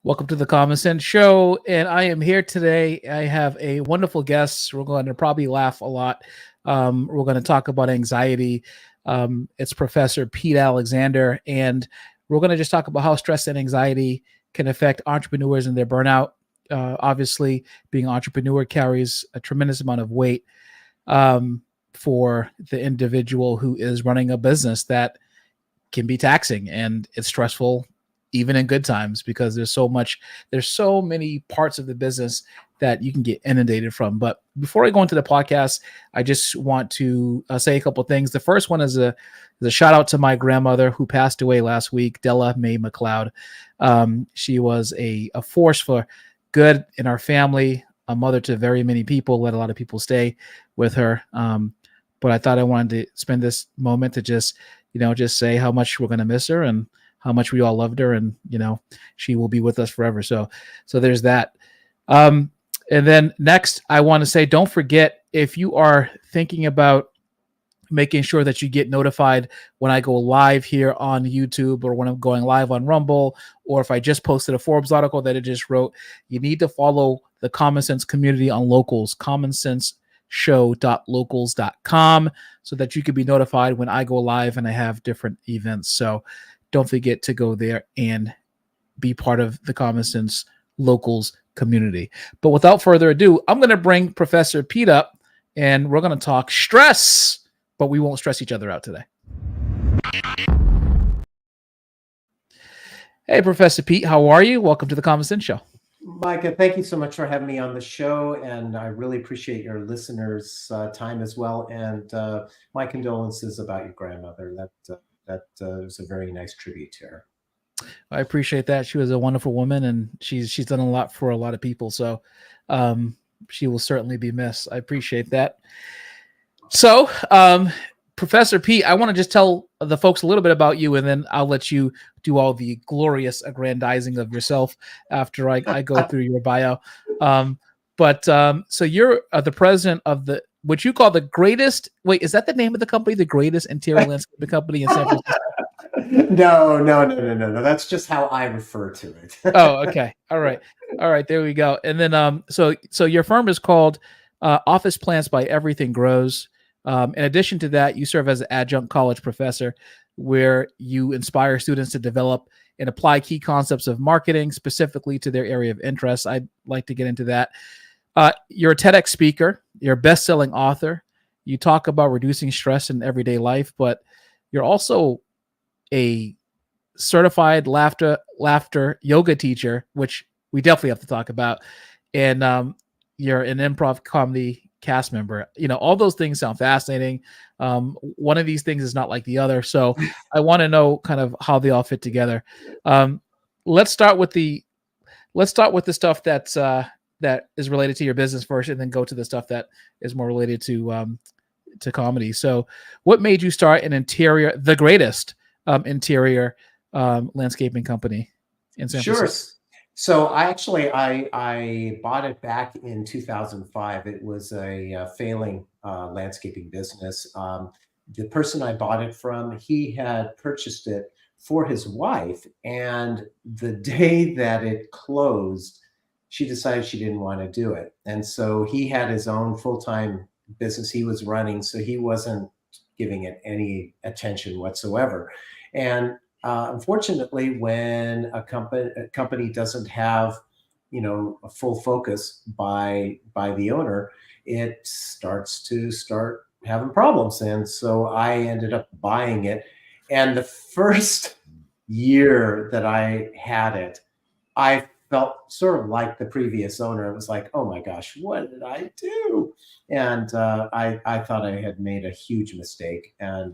Welcome to the Common Sense Show, and I am here today. I have a wonderful guest. We're going to probably laugh a lot. We're going to talk about anxiety. It's Professor Pete Alexander, and we're going to just talk about how stress and anxiety can affect entrepreneurs and their burnout. Obviously, being an entrepreneur carries a tremendous amount of weight for the individual who is running a business that can be taxing, and it's stressful even in good times because there's so many parts of the business that you can get inundated from. But before I go into the podcast, I just want to say a couple of things. The first one is a shout out to my grandmother who passed away last week, Della Mae McLeod. She was a force for good in our family, a mother to very many people, let a lot of people stay with her. But I thought I wanted to spend this moment to just say how much we're going to miss her and how much we all loved her, and she will be with us forever. So there's that. And then next, I want to say, don't forget, if you are thinking about making sure that you get notified when I go live here on YouTube, or when I'm going live on Rumble, or if I just posted a Forbes article that I just wrote, you need to follow the Common Sense community on Locals, commonsenseshow.locals.com, so that you can be notified when I go live and I have different events. So don't forget to go there and be part of the Common Sense Locals community. But without further ado, I'm going to bring Professor Pete up, and we're going to talk stress, but we won't stress each other out today. Hey, Professor Pete, how are you? Welcome to the Common Sense Show. Micah, thank you so much for having me on the show, and I really appreciate your listeners' time as well. And my condolences about your grandmother. That was a very nice tribute to her. I appreciate that. She was a wonderful woman, and she's done a lot for a lot of people. So she will certainly be missed. I appreciate that. So, Professor Pete, I want to just tell the folks a little bit about you, and then I'll let you do all the glorious aggrandizing of yourself after I go through your bio. So you're the president of what you call the greatest. Wait, is that the name of the company? The greatest interior landscaping company in San Francisco? No. That's just how I refer to it. Oh, okay. All right. There we go. And then, so your firm is called Office Plants by Everything Grows. In addition to that, you serve as an adjunct college professor, where you inspire students to develop and apply key concepts of marketing specifically to their area of interest. I'd like to get into that. You're a TEDx speaker. You're a best-selling author. You talk about reducing stress in everyday life, but you're also a certified laughter yoga teacher, which we definitely have to talk about. And you're an improv comedy cast member. All those things sound fascinating. One of these things is not like the other. So I want to know kind of how they all fit together. Let's start with the stuff that is related to your business first, and then go to the stuff that is more related to comedy. So what made you start the greatest interior landscaping company in San Francisco? Sure. So I bought it back in 2005. It was a failing landscaping business. The person I bought it from, he had purchased it for his wife, and the day that it closed, she decided she didn't want to do it. And so he had his own full-time business he was running, so he wasn't giving it any attention whatsoever. And unfortunately, when a company doesn't have, a full focus by the owner, it starts having problems. And so I ended up buying it. And the first year that I had it, I felt sort of like the previous owner. It was like, oh my gosh, what did I do? And I thought I had made a huge mistake. And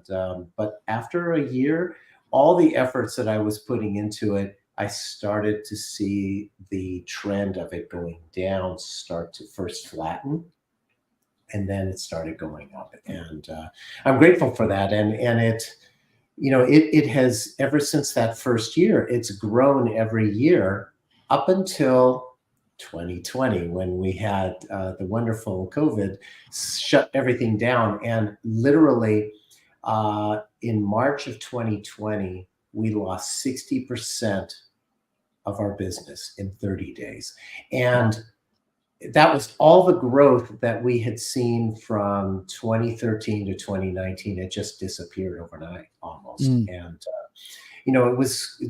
but after a year, all the efforts that I was putting into it, I started to see the trend of it going down start to first flatten, and then it started going up. And I'm grateful for that. And it has, ever since that first year, it's grown every year up until 2020, when we had the wonderful COVID shut everything down. And literally, in March of 2020, we lost 60% of our business in 30 days. And that was all the growth that we had seen from 2013 to 2019. It just disappeared overnight almost. Mm. And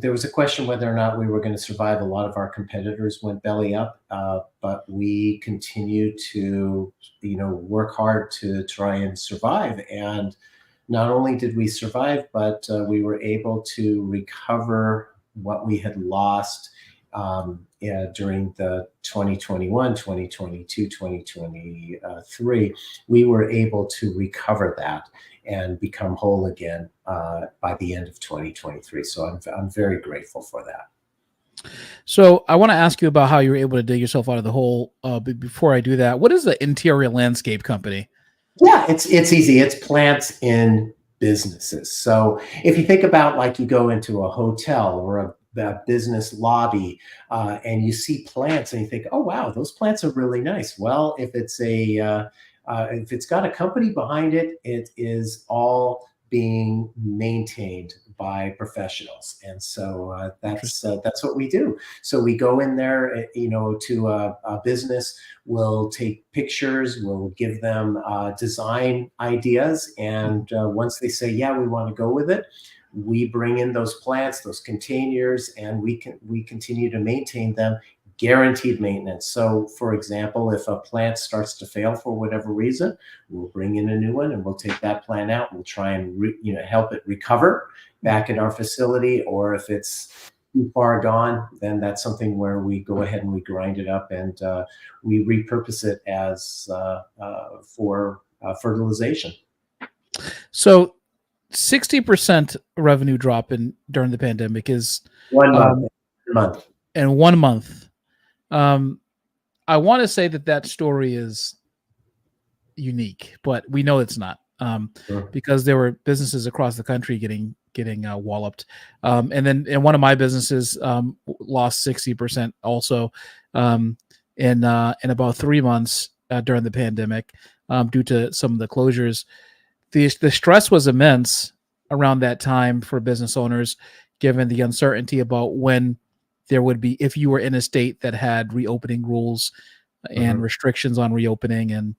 there was a question whether or not we were going to survive. A lot of our competitors went belly up, but we continued to, work hard to try and survive. And not only did we survive, but we were able to recover what we had lost during the 2021, 2022, 2023. We were able to recover that and become whole again by the end of 2023. So I'm very grateful for that. So I want to ask you about how you were able to dig yourself out of the hole. But before I do that, what is the interior landscape company? Yeah, it's easy. It's plants in businesses. So if you think about, like, you go into a hotel or a business lobby, and you see plants and you think, oh wow, those plants are really nice. Well, if it's got a company behind it, it is all being maintained by professionals. And so that's what we do. So we go in there, to a business, we'll take pictures, we'll give them design ideas, and once they say, yeah, we want to go with it, we bring in those plants, those containers, and we continue to maintain them, guaranteed maintenance. So for example, if a plant starts to fail for whatever reason, we'll bring in a new one and we'll take that plant out. We'll try and help it recover back at our facility. Or if it's too far gone, then that's something where we go ahead and we grind it up and we repurpose it as for fertilization. So 60% revenue drop during the pandemic is 1 month. In 1 month. I want to say that story is unique, but we know it's not, Sure. because there were businesses across the country getting walloped. And one of my businesses lost 60% also in about 3 months during the pandemic due to some of the closures. The stress was immense around that time for business owners, given the uncertainty about when there would be, if you were in a state that had reopening rules and restrictions on reopening, and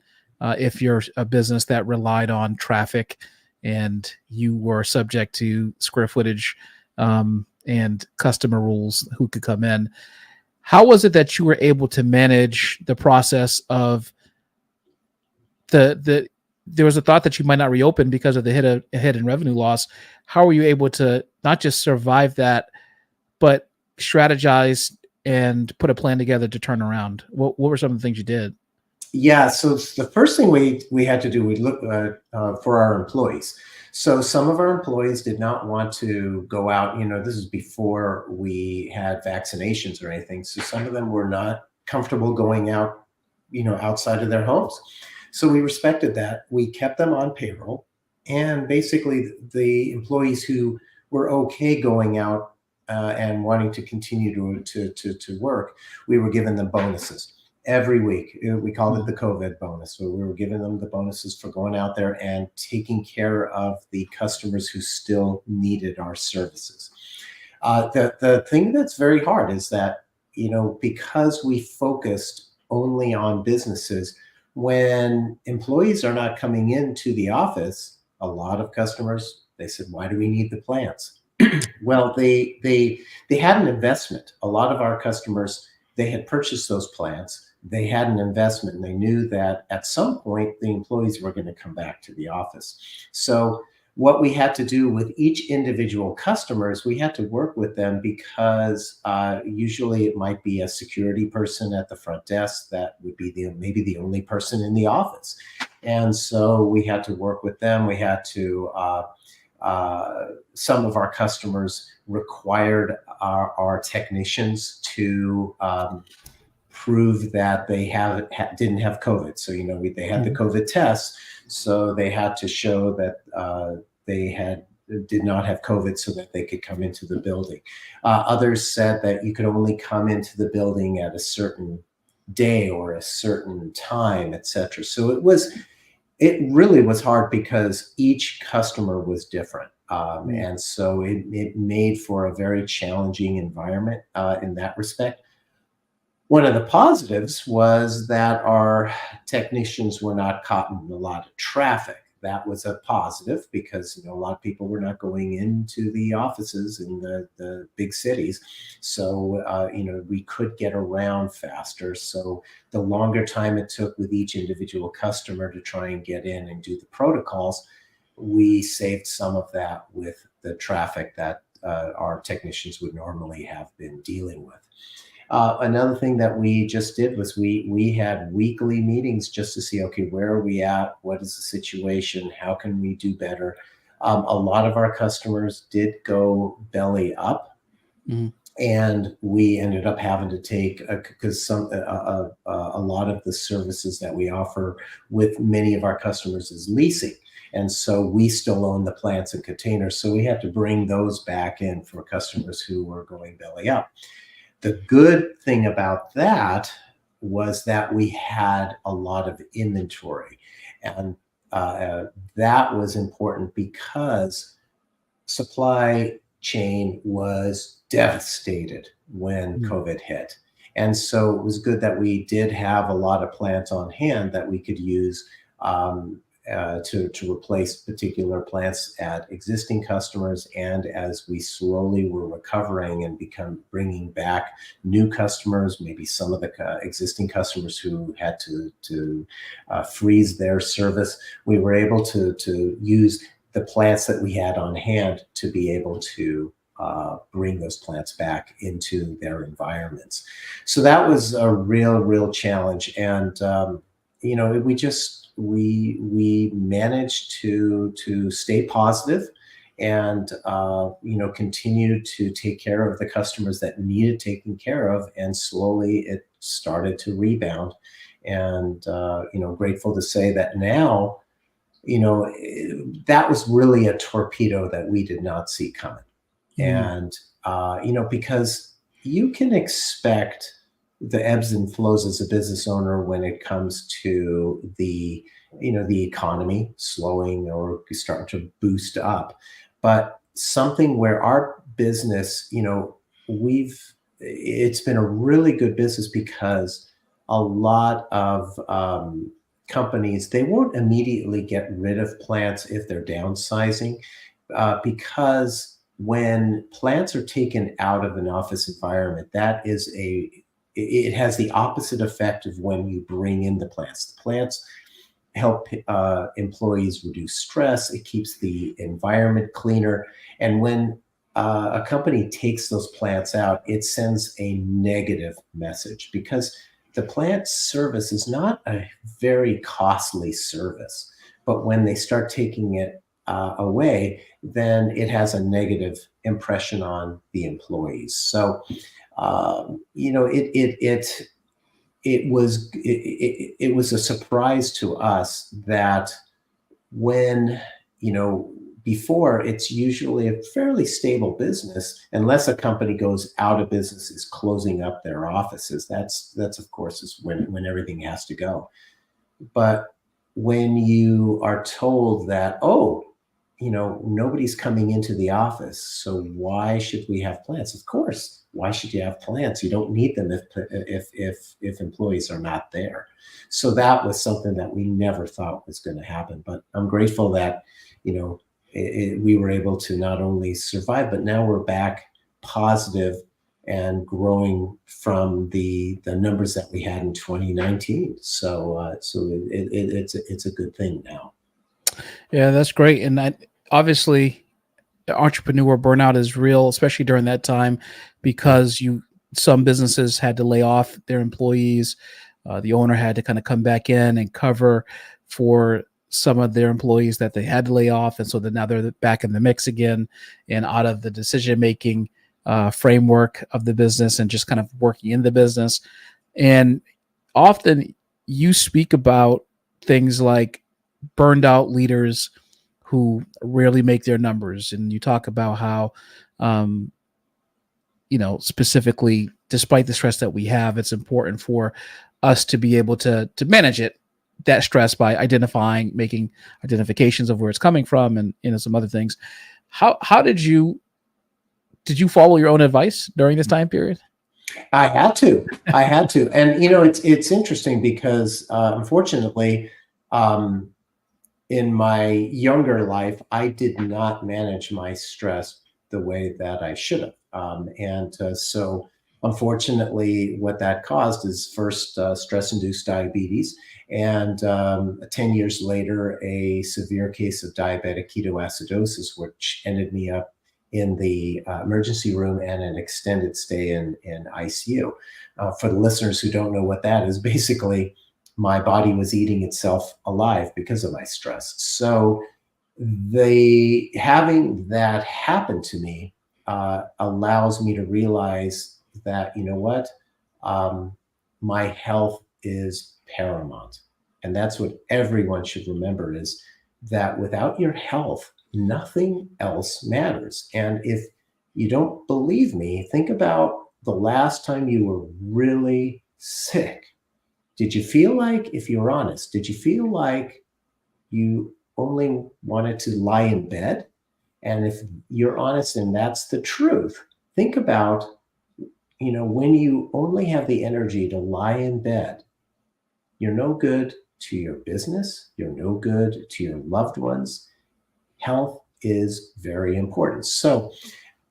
if you're a business that relied on traffic and you were subject to square footage and customer rules who could come in. How was it that you were able to manage the process of there was a thought that you might not reopen because of the hit in revenue loss. How were you able to not just survive that, but strategize and put a plan together to turn around? What were some of the things you did? Yeah, so the first thing we had to do, we look for our employees. So some of our employees did not want to go out. This is before we had vaccinations or anything. So some of them were not comfortable going out, outside of their homes. So we respected that. We kept them on payroll, and basically the employees who were okay going out and wanting to continue to work, we were giving them bonuses every week. We called it the COVID bonus. So we were giving them the bonuses for going out there and taking care of the customers who still needed our services. The thing that's very hard is that, because we focused only on businesses, when employees are not coming into the office, a lot of customers, they said, why do we need the plants? Well, they had an investment. A lot of our customers, they had purchased those plants. They had an investment, and they knew that at some point the employees were going to come back to the office. So what we had to do with each individual customer is we had to work with them, because usually it might be a security person at the front desk that would be maybe the only person in the office. And so we had to work with them. We had to, some of our customers required our technicians to prove that they didn't have COVID. So, they had the COVID tests, so they had to show that they did not have COVID so that they could come into the building. Others said that you could only come into the building at a certain day or a certain time, etc. So it really was hard because each customer was different. Mm. And so it made for a very challenging environment in that respect. One of the positives was that our technicians were not caught in a lot of traffic. That was a positive because a lot of people were not going into the offices in the big cities. So we could get around faster. So the longer time it took with each individual customer to try and get in and do the protocols, we saved some of that with the traffic that our technicians would normally have been dealing with. Another thing that we just did was we had weekly meetings just to see, okay, where are we at? What is the situation? How can we do better? A lot of our customers did go belly up, Mm. and we ended up having to take because a lot of the services that we offer with many of our customers is leasing. And so we still own the plants and containers. So we had to bring those back in for customers who were going belly up. The good thing about that was that we had a lot of inventory, and that was important because supply chain was devastated when Mm. COVID hit. And so it was good that we did have a lot of plants on hand that we could use to replace particular plants at existing customers. And as we slowly were recovering and bringing back new customers, maybe some of the existing customers who had to freeze their service, we were able to use the plants that we had on hand to be able to bring those plants back into their environments. So that was a real challenge. And we managed to stay positive and continue to take care of the customers that needed taking care of, and slowly it started to rebound. And grateful to say that now, that was really a torpedo that we did not see coming. Mm. And because you can expect the ebbs and flows as a business owner when it comes to the economy slowing or starting to boost up. But something where our business, it's been a really good business because a lot of companies, they won't immediately get rid of plants if they're downsizing, because when plants are taken out of an office environment, it has the opposite effect of when you bring in the plants. The plants help employees reduce stress. It keeps the environment cleaner. And when a company takes those plants out, it sends a negative message because the plant service is not a very costly service. But when they start taking it away, then it has a negative impression on the employees. So, it was a surprise to us that when, before, it's usually a fairly stable business unless a company goes out of business, is closing up their offices. That's of course is when everything has to go. But when you are told that, oh, nobody's coming into the office, so why should we have plants? Of course, why should you have plants? You don't need them if employees are not there. So that was something that we never thought was going to happen. But I'm grateful that we were able to not only survive, but now we're back positive and growing from the numbers that we had in 2019. So it's a good thing now. Yeah, that's great. And obviously, entrepreneur burnout is real, especially during that time, because some businesses had to lay off their employees. The owner had to kind of come back in and cover for some of their employees that they had to lay off, and so that now they're back in the mix again and out of the decision making framework of the business and just kind of working in the business. And often you speak about things like burned out leaders who rarely make their numbers, and you talk about how specifically, despite the stress that we have, it's important for us to be able to manage that stress by making identifications of where it's coming from, and some other things. how did you follow your own advice during this time period? I had to. I had to. And it's interesting because unfortunately, um, in my younger life, I did not manage my stress the way that I should have. And so, unfortunately, what that caused is first stress induced diabetes, and 10 years later, a severe case of diabetic ketoacidosis, which ended me up in the emergency room and an extended stay in ICU. For the listeners who don't know what that is, basically, my body was eating itself alive because of my stress. So the having that happen to me allows me to realize that um, my health is paramount, and that's what everyone should remember: is that without your health, nothing else matters. And if you don't believe me, think about the last time you were really sick. Did you feel like, if you're honest, did you feel like you only wanted to lie in bed? And if you're honest and that's the truth, think about, when you only have the energy to lie in bed, you're no good to your business, you're no good to your loved ones. Health is very important. So,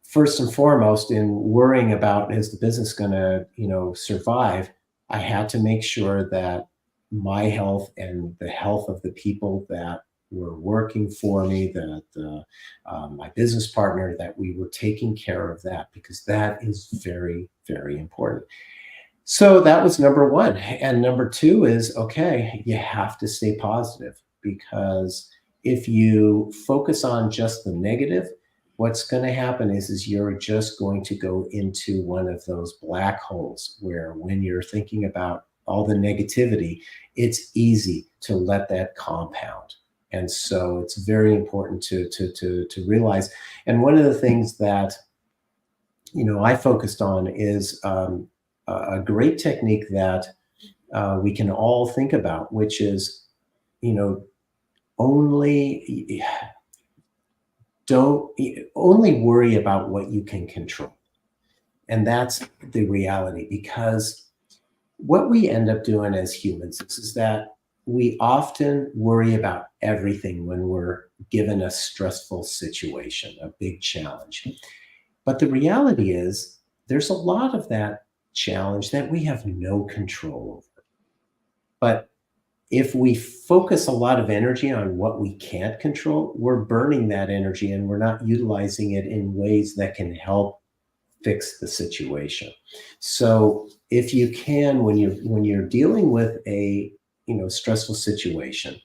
first and foremost, in worrying about, is the business going to survive, I had to make sure that my health and the health of the people that were working for me, that my business partner, that we were taking care of that, because that is very, very important. So that was number one. And number two is, okay, you have to stay positive, because if you focus on just the negative, what's going to happen is you're just going to go into one of those black holes where, when you're thinking about all the negativity, it's easy to let that compound. And so it's very important to realize. And one of the things that I focused on is a great technique that we can all think about, which is, you know, only don't only worry about what you can control. And that's the reality, because what we end up doing as humans is that we often worry about everything when we're given a stressful situation, a big challenge. But the reality is, there's a lot of that challenge that we have no control over. But if we focus a lot of energy on what we can't control, we're burning that energy and we're not utilizing it in ways that can help fix the situation. So if you can, when you're dealing with a stressful situation,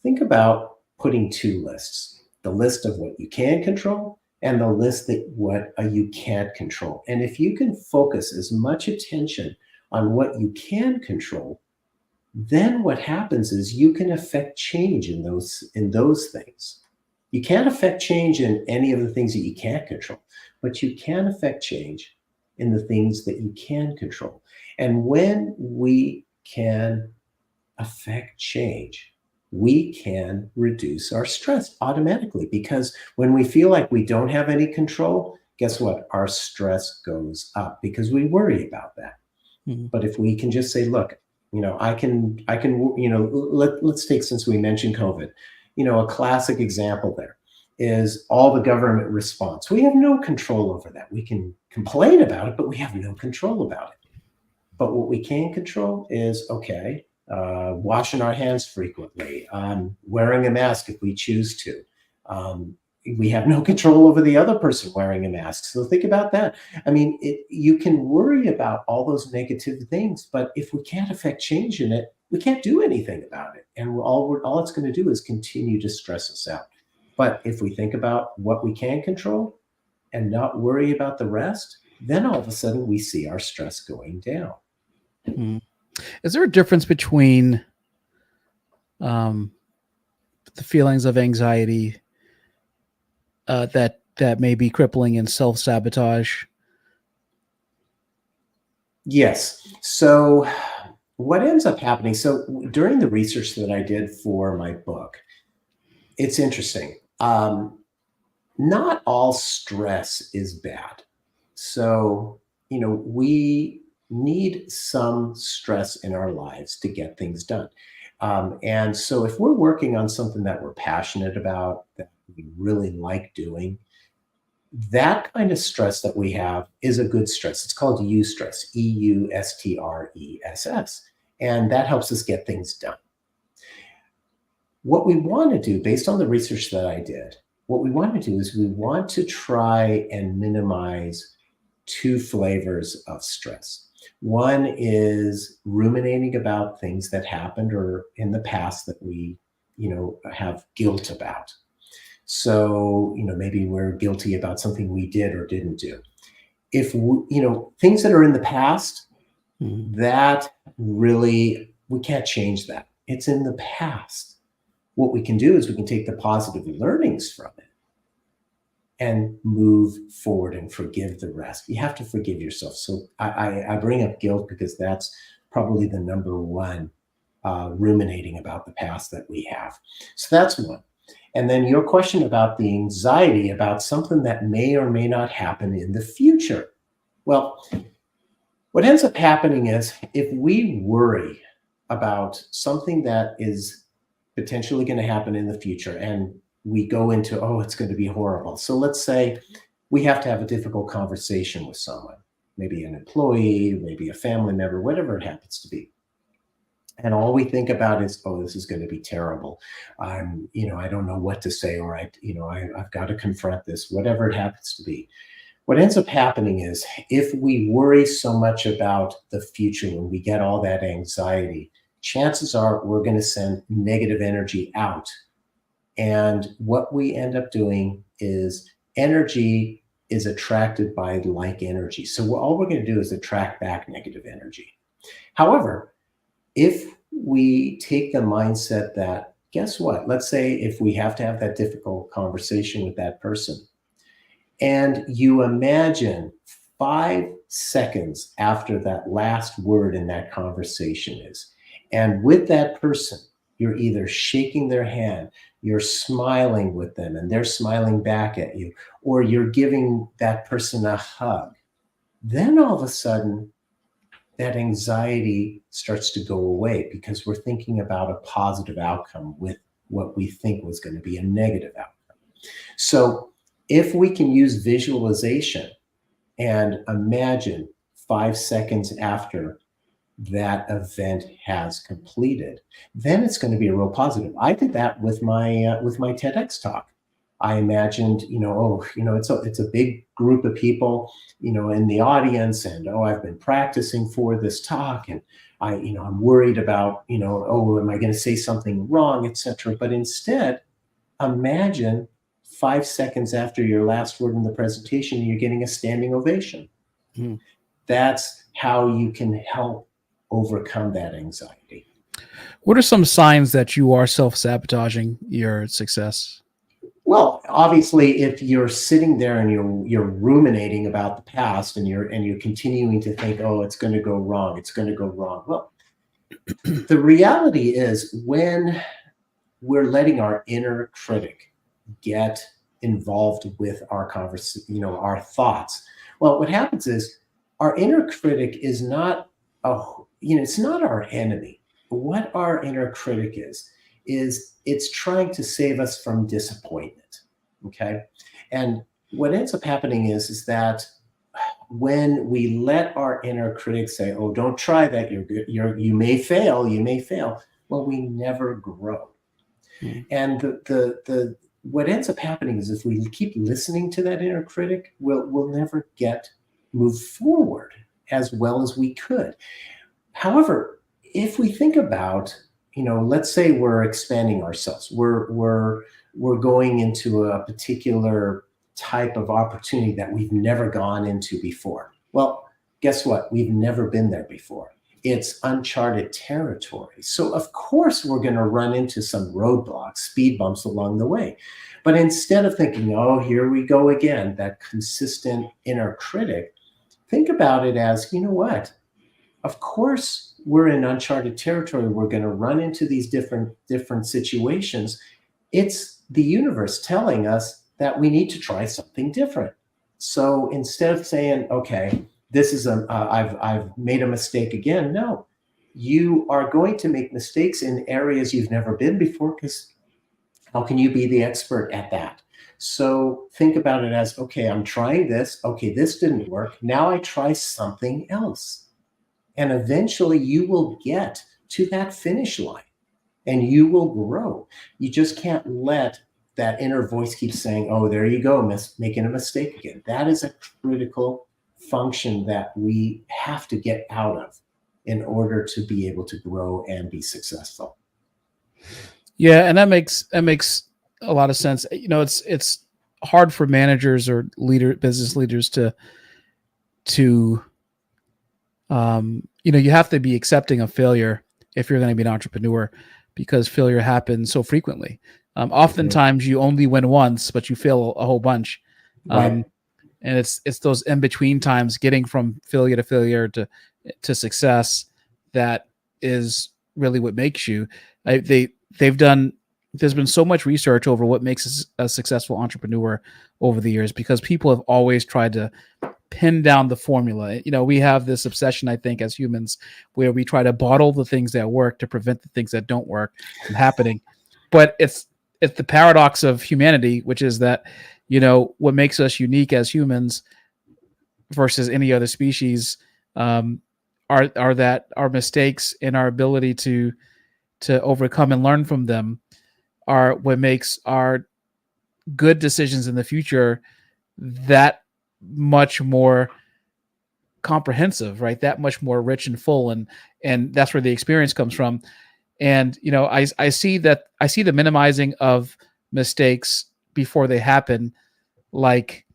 think about putting two lists: the list of what you can control and the list that what you can't control. And if you can focus as much attention on what you can control, then what happens is you can affect change in those things. You can't affect change in any of the things that you can't control, but you can affect change in the things that you can control. And when we can affect change, we can reduce our stress automatically, because when we feel like we don't have any control, guess what? Our stress goes up because we worry about that. Mhm. But if we can just say, look, I can, let's take, since we mentioned COVID, a classic example there is all the government response. We have no control over that. We can complain about it, but we have no control about it. But what we can control is, okay, washing our hands frequently, wearing a mask if we choose to. Um, we have no control over the other person wearing a mask. So think about that. I mean, you can worry about all those negative things, but if we can't affect change in it, we can't do anything about it. And all it's going to do is continue to stress us out. But if we think about what we can control and not worry about the rest, then all of a sudden we see our stress going down. Mhm. Is there a difference between um, the feelings of anxiety that may be crippling and self sabotage? Yes. So what ends up happening, so during the research that I did for my book, it's interesting. Not all stress is bad. So, we need some stress in our lives to get things done. And so, if we're working on something that we're passionate about, that we really like doing, that kind of stress that we have is a good stress. It's called eustress, eustress. And that helps us get things done. What we want to do, based on the research that I did, what we want to do is we want to try and minimize two flavors of stress. One is ruminating about things that happened or in the past that we, have guilt about. So, maybe we're guilty about something we did or didn't do. If things that are in the past, Mhm. that really, we can't change that. It's in the past. What we can do is we can take the positive learnings from it and move forward and forgive the rest. You have to forgive yourself. So I bring up guilt because that's probably the number one ruminating about the past that we have. So that's one. And then your question about the anxiety about something that may or may not happen in the future. Well, what ends up happening is if we worry about something that is potentially going to happen in the future and we go into, oh, it's going to be horrible. So let's say we have to have a difficult conversation with someone, maybe an employee, maybe a family member, whatever it happens to be. And all we think about is, oh, this is going to be terrible. I don't know what to say, or I've got to confront this, whatever it happens to be. What ends up happening is if we worry so much about the future when we get all that anxiety, chances are we're going to send negative energy out. And what we end up doing is energy is attracted by like energy. So all we're going to do is attract back negative energy. However, if we take the mindset that, guess what? Let's say if we have to have that difficult conversation with that person, and you imagine 5 seconds after that last word in that conversation is, and with that person, you're either shaking their hand, you're smiling with them, and they're smiling back at you, or you're giving that person a hug. Then all of a sudden, that anxiety starts to go away because we're thinking about a positive outcome with what we think was going to be a negative outcome. So if we can use visualization and imagine 5 seconds after that event has completed, then it's going to be a real positive. I did that with my TEDx talk. I imagined, it's a big group of people, in the audience, and I've been practicing for this talk, and I'm worried about, am I going to say something wrong, etc. But instead, imagine 5 seconds after your last word in the presentation, you're getting a standing ovation. Mhm. That's how you can help overcome that anxiety. What are some signs that you are self-sabotaging your success? Well, obviously, if you're sitting there and you're ruminating about the past and you're continuing to think, oh, it's going to go wrong, it's going to go wrong. Well, the reality is when we're letting our inner critic get involved with our conversation, our thoughts. Well, what happens is our inner critic is not it's not our enemy. What our inner critic is it's trying to save us from disappointment. Okay. And what ends up happening is that when we let our inner critic say, oh, don't try that, you're good, you may fail, well, we never grow. Mhm. And the what ends up happening is if we keep listening to that inner critic, we'll never move forward as well as we could. However, if we think about, let's say we're expanding ourselves, we're going into a particular type of opportunity that we've never gone into before. Well, guess what? We've never been there before. It's uncharted territory. So of course we're going to run into some roadblocks, speed bumps along the way. But instead of thinking, oh, here we go again, that consistent inner critic, think about it as, you know what? Of course we're in uncharted territory. We're going to run into these different situations. It's the universe telling us that we need to try something different. So instead of saying, okay, this is I've made a mistake again. No, you are going to make mistakes in areas you've never been before, because how can you be the expert at that? So think about it as, okay, I'm trying this. Okay, this didn't work. Now I try something else. And eventually you will get to that finish line and you will grow. You just can't let that inner voice keep saying, oh, there you go, making a mistake again. That is a critical function that we have to get out of in order to be able to grow and be successful. Yeah, and that makes a lot of sense. It's hard for managers or business leaders to you have to be accepting of failure if you're going to be an entrepreneur, because failure happens so frequently. Oftentimes you only win once, but you fail a whole bunch. Right. And it's those in between times, getting from failure to success, that is really what makes you. They've done. There's been so much research over what makes a successful entrepreneur over the years, because people have always tried to pin down the formula. We have this obsession, I think, as humans, where we try to bottle the things that work to prevent the things that don't work from happening. But it's the paradox of humanity, which is that what makes us unique as humans versus any other species, are that our mistakes and our ability to overcome and learn from them are what makes our good decisions in the future that much more comprehensive, right? That much more rich and full, and that's where the experience comes from. And I see the minimizing of mistakes before they happen. Like,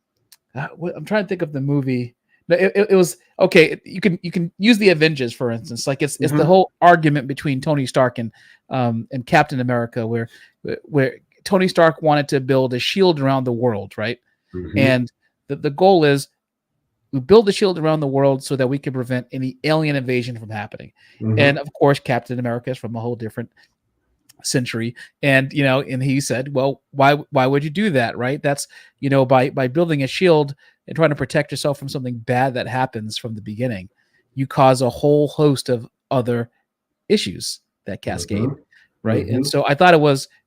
I'm trying to think of the movie. It was okay. You can use the Avengers, for instance. Like, it's the whole argument between Tony Stark and Captain America, where Tony Stark wanted to build a shield around the world, right? And the goal is, we build the shield around the world so that we can prevent any alien invasion from happening. And of course, Captain America is from a whole different century, and and he said, well, why would you do that, right? That's by building a shield and trying to protect yourself from something bad that happens from the beginning, you cause a whole host of other issues that cascade, right? And so I thought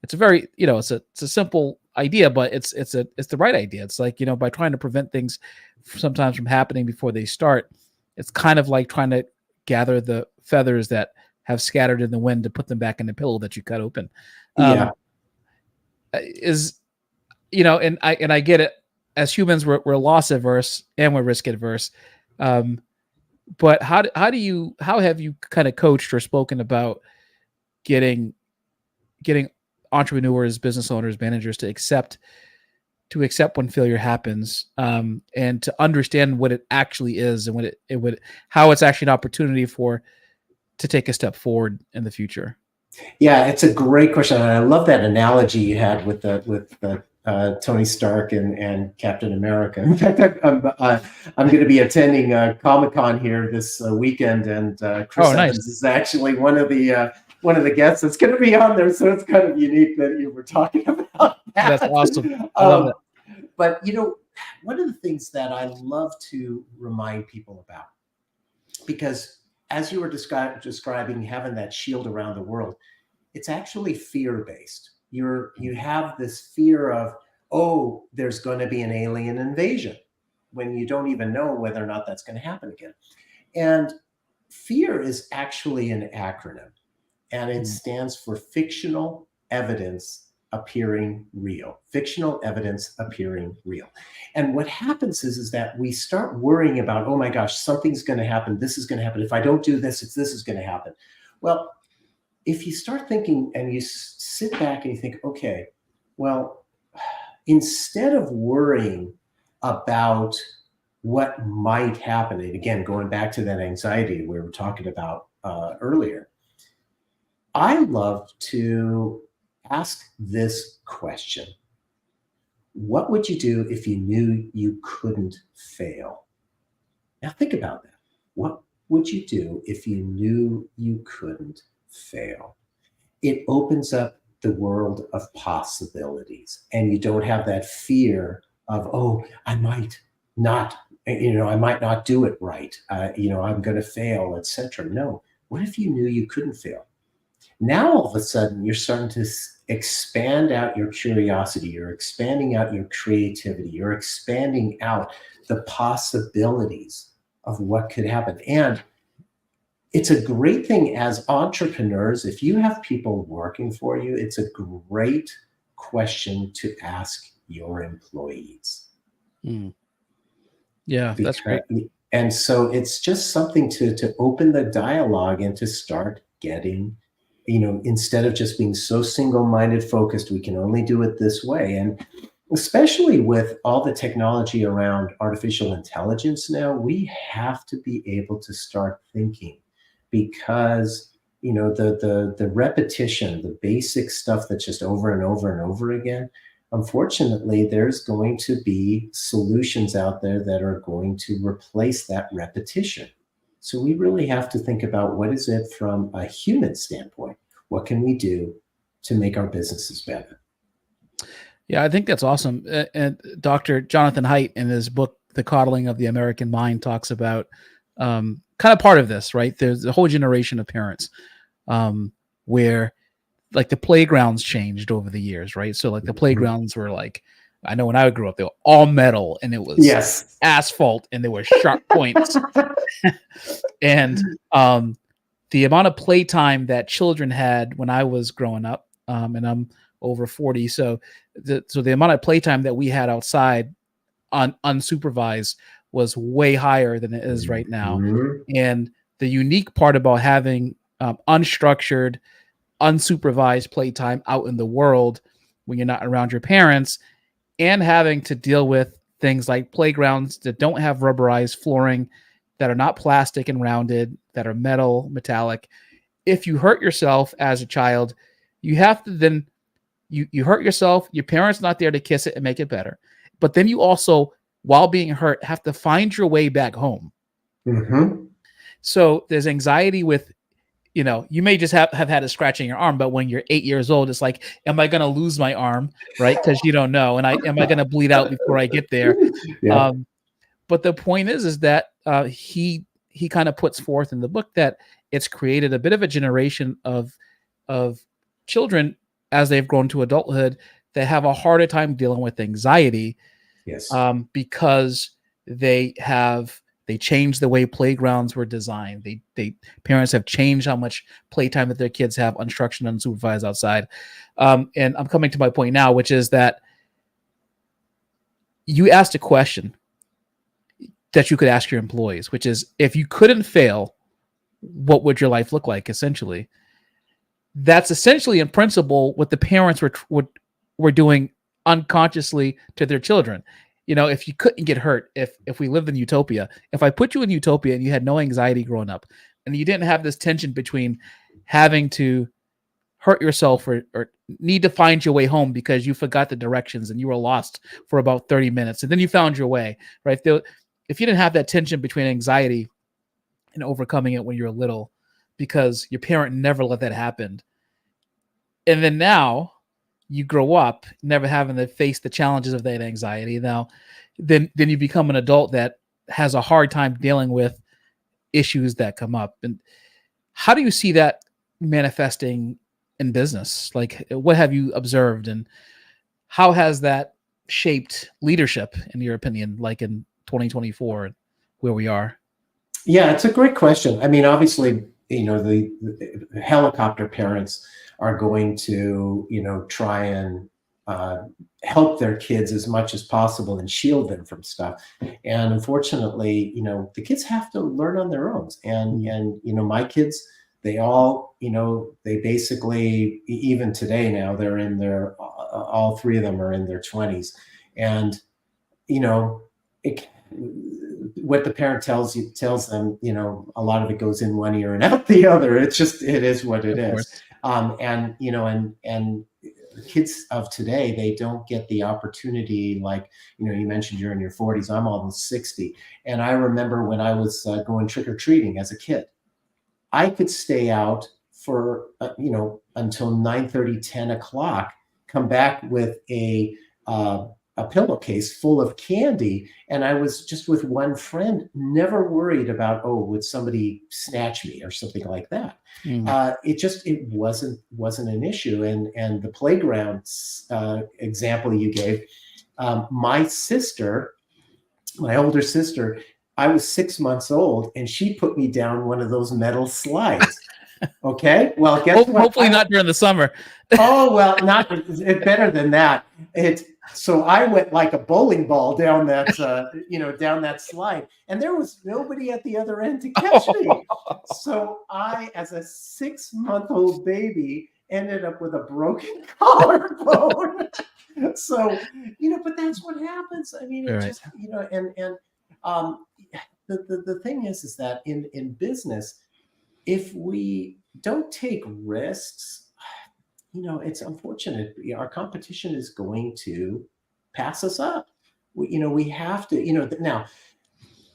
it's a very it's a simple idea, but it's the right idea. It's like, by trying to prevent things sometimes from happening before they start, it's kind of like trying to gather the feathers that have scattered in the wind to put them back in the pillow that you cut open. Yeah. Is and I get it. As humans, we're loss averse and we're risk adverse. But how have you kind of coached or spoken about getting entrepreneurs, business owners, managers to accept when failure happens, and to understand what it actually is, and how it's actually an opportunity to take a step forward in the future? Yeah, it's a great question, and I love that analogy you had with the Tony Stark and Captain America. In fact, I'm going to be attending Comic-Con here this weekend, and Chris Evans is actually one of the guests that's going to be on there. So it's kind of unique that you were talking about that. That's awesome. I love that. But one of the things that I love to remind people about, because as you were describing having that shield around the world, it's actually fear-based. You have this fear of, oh, there's going to be an alien invasion, when you don't even know whether or not that's going to happen again. And fear is actually an acronym, and it stands for fictional evidence appearing real. Fictional evidence appearing real. And what happens is that we start worrying about, oh my gosh, something's going to happen. This is going to happen. If I don't do this, this is going to happen. Well, if you start thinking and you sit back and you think, okay, well, instead of worrying about what might happen, and again, going back to that anxiety we were talking about earlier, I love to ask this question. What would you do if you knew you couldn't fail? Now think about that. What would you do if you knew you couldn't fail? It opens up the world of possibilities, and you don't have that fear of, oh, I might not, I might not do it right, I'm going to fail, etc. No, what if you knew you couldn't fail? Now all of a sudden you're starting to expand out your curiosity, you're expanding out your creativity, you're expanding out the possibilities of what could happen. And it's a great thing as entrepreneurs. If you have people working for you, it's a great question to ask your employees. Mm. Yeah, that's Because, great. and so it's just something to open the dialogue and to start getting, instead of just being so single-minded focused, we can only do it this way. And especially with all the technology around artificial intelligence now, we have to be able to start thinking, because the repetition, the basic stuff that's just over and over and over again, unfortunately there's going to be solutions out there that are going to replace that repetition. So we really have to think about, what is it from a human standpoint? What can we do to make our businesses better? Yeah, I think that's awesome. And Dr. Jonathan Haidt, in his book, The Coddling of the American Mind, talks about kind of part of this, right? There's a whole generation of parents where like the playgrounds changed over the years, right? So like the playgrounds were like, I know when I grew up, they were all metal and it was Yes. asphalt and there were sharp points. And the amount of playtime that children had when I was growing up, and I'm over 40, so the amount of playtime that we had outside unsupervised was way higher than it is right now. And the unique part about having unstructured, unsupervised playtime out in the world when you're not around your parents, and having to deal with things like playgrounds that don't have rubberized flooring, that are not plastic and rounded, that are metallic. If you hurt yourself as a child, you have to then you hurt yourself, your parents not there to kiss it and make it better. But then you also, while being hurt, have to find your way back home. Mm-hmm. So there's anxiety with, you may just have had a scratch in your arm, but when you're 8 years old, it's like, am I going to lose my arm? Right. Because you don't know. And am I going to bleed out before I get there? Yeah. But the point is that he kind of puts forth in the book that it's created a bit of a generation of children as they've grown to adulthood that have a harder time dealing with anxiety. Yes. Because they changed the way playgrounds were designed. Parents have changed how much playtime that their kids have unstructured and unsupervised outside. And I'm coming to my point now, which is that you asked a question that you could ask your employees, which is, if you couldn't fail, what would your life look like? Essentially, that's essentially in principle what the parents were doing unconsciously to their children. If you couldn't get hurt, if we lived in utopia, if I put you in utopia and you had no anxiety growing up, and you didn't have this tension between having to hurt yourself or need to find your way home because you forgot the directions and you were lost for about 30 minutes and then you found your way, right? If you didn't have that tension between anxiety and overcoming it when you were little, because your parent never let that happen, and then now you grow up never having to face the challenges of that anxiety, now then you become an adult that has a hard time dealing with issues that come up. And how do you see that manifesting in business? Like, what have you observed, and how has that shaped leadership, in your opinion, like in 2024, where we are? Yeah, it's a great question. I mean, obviously, the helicopter parents are going to, try and help their kids as much as possible and shield them from stuff. And unfortunately, the kids have to learn on their own. And my kids, they all, they basically, even today now, they're in their, all three of them are in their 20s. And, what the parent tells them, a lot of it goes in one ear and out the other. It is what it is. And kids of today, they don't get the opportunity. Like, you mentioned you're in your 40s, I'm almost 60. And I remember when I was going trick-or-treating as a kid, I could stay out for, until 9:30, 10 o'clock, come back with a pillowcase full of candy. And I was just with one friend, never worried about, oh, would somebody snatch me or something like that. Mm. It wasn't an issue. And the playground example you gave, my sister, my older sister, I was 6 months old, and she put me down one of those metal slides. Okay, well, guess what? Hopefully not during the summer. Oh, well, not better than that. So I went like a bowling ball down that down that slide, and there was nobody at the other end to catch me. So I, as a 6-month-old baby, ended up with a broken collarbone. So, but that's what happens. I mean, it Right. just, and um, the thing is that in business, if we don't take risks, it's unfortunate. Our competition is going to pass us up. We have to, now,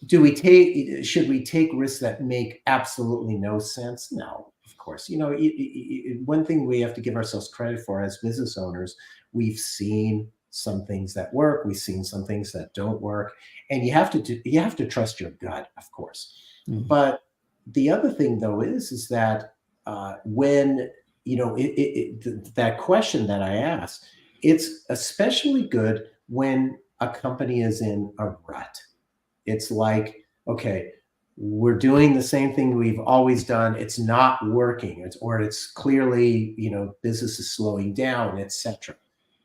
should we take risks that make absolutely no sense? No, of course. One thing we have to give ourselves credit for as business owners, we've seen some things that work, we've seen some things that don't work, and you have to trust your gut, of course. Mm. But the other thing, though, is that when that question that I asked, it's especially good when a company is in a rut. It's like, okay, we're doing the same thing we've always done. It's not working, it's clearly, business is slowing down, etc.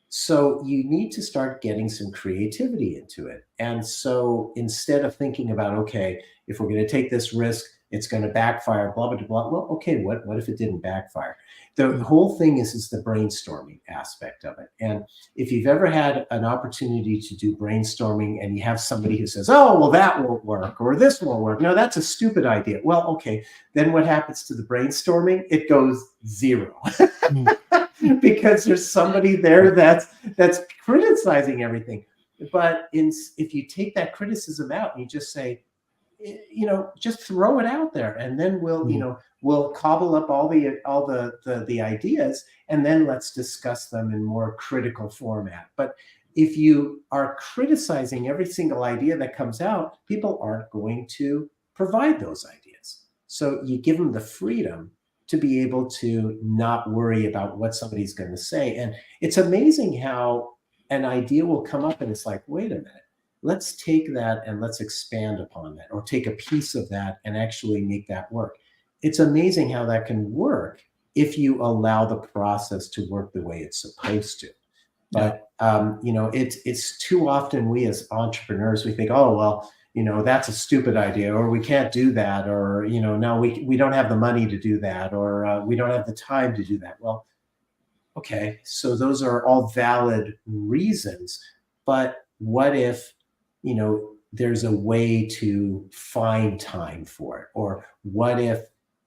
So you need to start getting some creativity into it. And so instead of thinking about, okay, if we're going to take this risk, it's going to backfire, blah, blah, blah. Well, okay, what if it didn't backfire? The whole thing is the brainstorming aspect of it. And if you've ever had an opportunity to do brainstorming and you have somebody who says, oh, well, that won't work, or this won't work. No, that's a stupid idea. Well, okay, then what happens to the brainstorming? It goes zero. Because there's somebody there that's criticizing everything. But if you take that criticism out and you just say, just throw it out there, and then we'll cobble up all the ideas, and then let's discuss them in more critical format. But if you are criticizing every single idea that comes out, people aren't going to provide those ideas. So you give them the freedom to be able to not worry about what somebody's going to say. And it's amazing how an idea will come up and it's like, wait a minute, let's take that and let's expand upon that, or take a piece of that and actually make that work. It's amazing how that can work if you allow the process to work the way it's supposed to. But it's too often we as entrepreneurs, we think, oh, well, that's a stupid idea, or we can't do that, or, no, we don't have the money to do that, or we don't have the time to do that. Well, okay, so those are all valid reasons. But what if, there's a way to find time for it? Or what if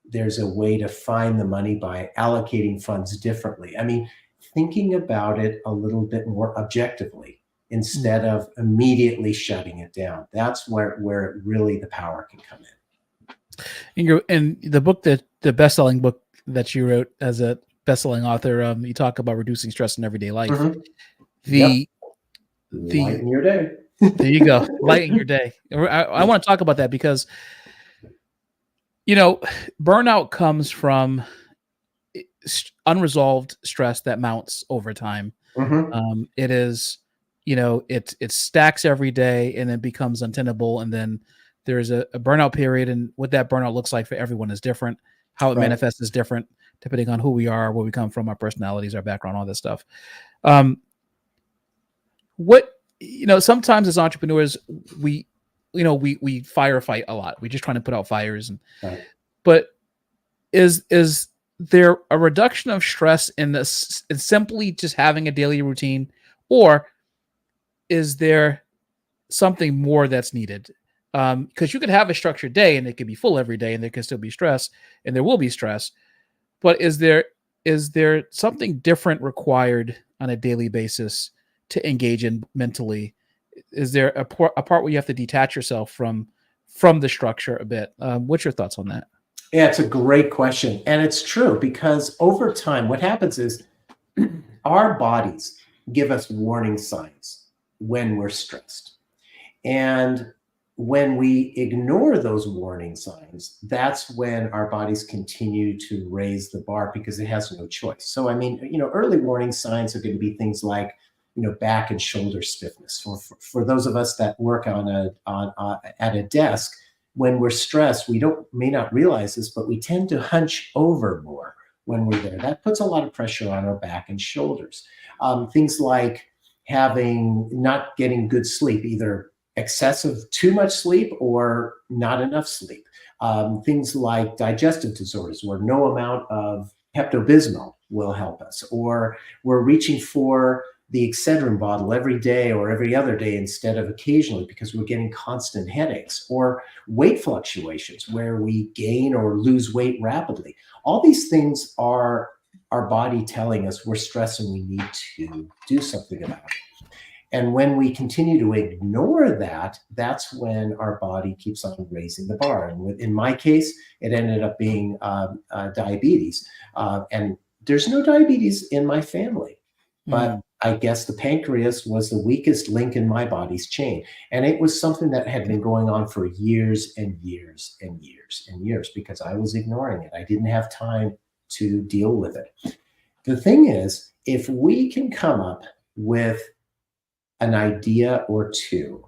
there's a way to find the money by allocating funds differently? I mean, thinking about it a little bit more objectively instead of immediately shutting it down. That's where really the power can come in. And the book, the best-selling book that you wrote as a best-selling author, you talk about reducing stress in everyday life. Mm-hmm. Lighten your day. There you go. Lighten your day. I want to talk about that because, burnout comes from unresolved stress that mounts over time. Mm-hmm. It is, it stacks every day and then becomes untenable. And then there's a burnout period. And what that burnout looks like for everyone is different. How it manifests is different depending on who we are, where we come from, our personalities, our background, all this stuff. Sometimes as entrepreneurs, we firefight a lot. We're just trying to put out fires. But is there a reduction of stress in this, in simply just having a daily routine, or is there something more that's needed? Because you could have a structured day and it could be full every day and there can still be stress and there will be stress. But is there something different required on a daily basis to engage in mentally? Is there a part where you have to detach yourself from the structure a bit? What's your thoughts on that? Yeah, it's a great question. And it's true because over time, what happens is our bodies give us warning signs when we're stressed. And when we ignore those warning signs, that's when our bodies continue to raise the bar because it has no choice. So, I mean, early warning signs are going to be things like, back and shoulder stiffness. For those of us that work at a desk, when we're stressed, we don't may not realize this, but we tend to hunch over more when we're there. That puts a lot of pressure on our back and shoulders. Things like having not getting good sleep, either excessive, too much sleep or not enough sleep. Things like digestive disorders, where no amount of Pepto-Bismol will help us, or we're reaching for the Excedrin bottle every day or every other day instead of occasionally because we're getting constant headaches, or weight fluctuations where we gain or lose weight rapidly. All these things are our body telling us we're stressed and we need to do something about it. And when we continue to ignore that, that's when our body keeps on raising the bar. And in my case, it ended up being diabetes. And there's no diabetes in my family, but Mm. I guess the pancreas was the weakest link in my body's chain. And it was something that had been going on for years and years and years and years because I was ignoring it. I didn't have time to deal with it. The thing is, if we can come up with an idea or two,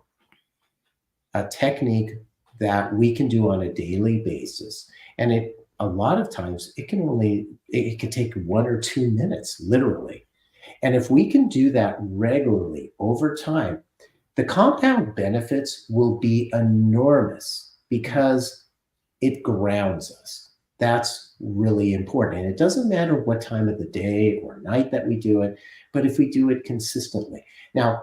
a technique that we can do on a daily basis. And a lot of times it can take 1 or 2 minutes, literally. And if we can do that regularly over time, the compound benefits will be enormous because it grounds us. That's really important. And it doesn't matter what time of the day or night that we do it, but if we do it consistently. Now,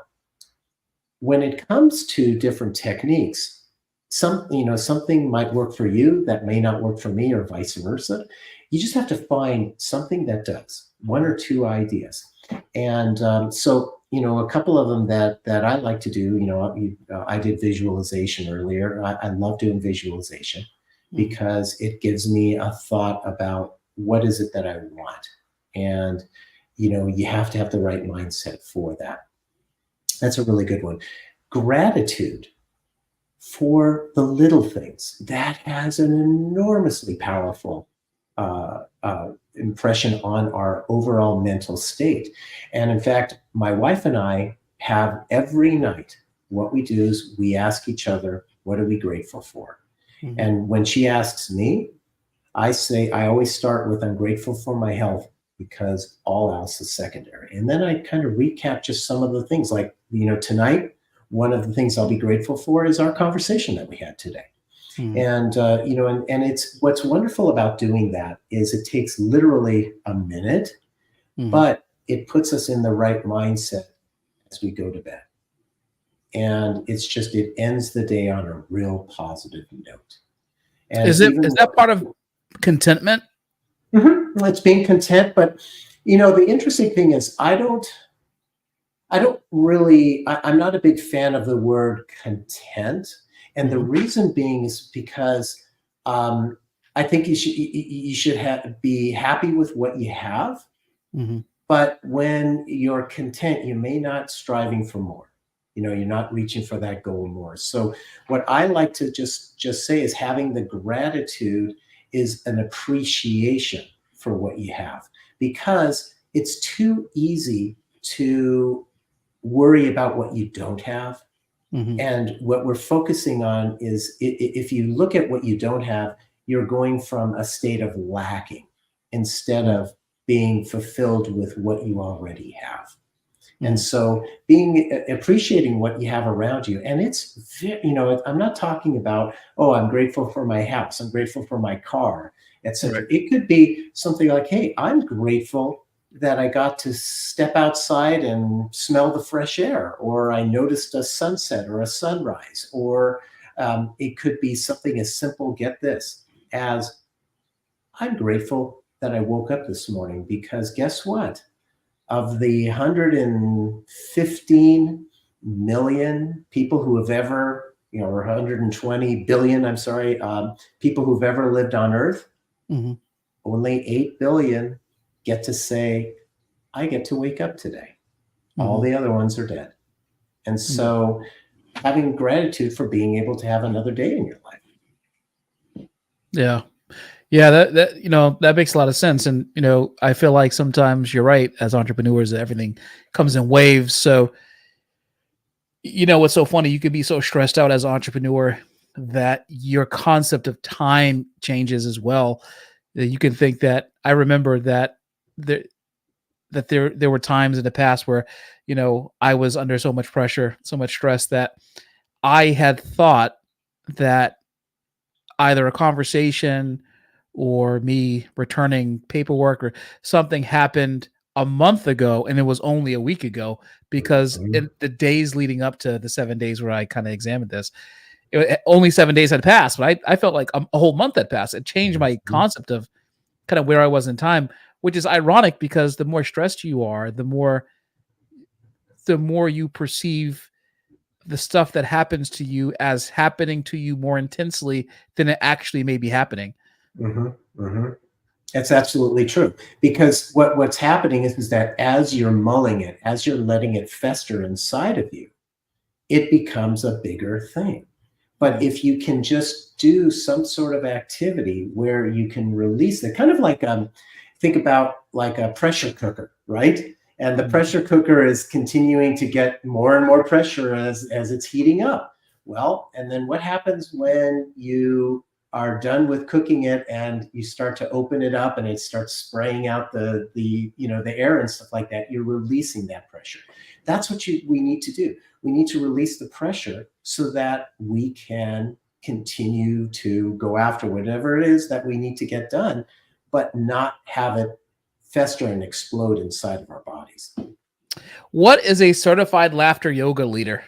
when it comes to different techniques, something might work for you that may not work for me, or vice versa. You just have to find something that does, one or two ideas. And a couple of them that I like to do. I did visualization earlier. I love doing visualization Mhm. because it gives me a thought about what is it that I want. And you have to have the right mindset for that. That's a really good one. Gratitude for the little things, that has an enormously powerful impression on our overall mental state. And in fact, my wife and I have every night, what we do is we ask each other, what are we grateful for? Mhm. And when she asks me, I always start with, I'm grateful for my health because all else is secondary. And then I kind of recap just some of the things like, tonight, one of the things I'll be grateful for is our conversation that we had today. Mhm. And it's what's wonderful about doing that is it takes literally a minute, Mhm. but it puts us in the right mindset as we go to bed. And it ends the day on a real positive note. And Is even that part of contentment? it's being content. But the interesting thing is, I don't really, I'm not a big fan of the word content. And the Mhm. reason being is because um, I think you should be happy with what you have. Mhm. But when you're content, you may not striving for more. You're not reaching for that goal more. So what I like to just say is having the gratitude is an appreciation for what you have, because it's too easy to worry about what you don't have. Mhm. And what we're focusing on is, if you look at what you don't have, you're going from a state of lacking instead Mhm. of being fulfilled with what you already have. And Mhm. so being appreciating what you have around you. And I'm not talking about, oh, I'm grateful for my house, I'm grateful for my car, Right. etc. It could be something like, hey, I'm grateful that I got to step outside and smell the fresh air, or I noticed a sunset or a sunrise, or it could be something as simple, get this, as I'm grateful that I woke up this morning, because guess what? Of the 115 million people who have ever or 120 billion, I'm sorry, people who've ever lived on Earth, Hmm. only 8 billion get to say, I get to wake up today. All Hmm. the other ones are dead. And Hmm. so having gratitude for being able to have another day in your life. Yeah. Yeah, that makes a lot of sense, and I feel like sometimes you're right. As entrepreneurs, everything comes in waves. So what's so funny? You could be so stressed out as an entrepreneur that your concept of time changes as well. That you can think that I remember there there were times in the past where I was under so much pressure, so much stress that I had thought that either a conversation or me returning paperwork or something happened a month ago and it was only a week ago because Mhm. in the days leading up to the 7 days where I kind of examined this, only 7 days had passed, but I felt like a whole month had passed. It changed my Mhm. concept of kind of where I was in time, which is ironic because the more stressed you are, the more you perceive the stuff that happens to you as happening to you more intensely than it actually may be happening. Mhm. Mhm. That's absolutely true. Because what's happening is that as you're mulling it, as you're letting it fester inside of you, it becomes a bigger thing. But Mm, if you can just do some sort of activity where you can release it, kind of like think about like a pressure cooker, right? And the mm, pressure cooker is continuing to get more and more pressure as it's heating up. Well, and then what happens when you are done with cooking it and you start to open it up and it starts spraying out the air and stuff like that? You're releasing that pressure. That's what we need to do. We need to release the pressure so that we can continue to go after whatever it is that we need to get done, but not have it fester and explode inside of our bodies. what is a certified laughter yoga leader?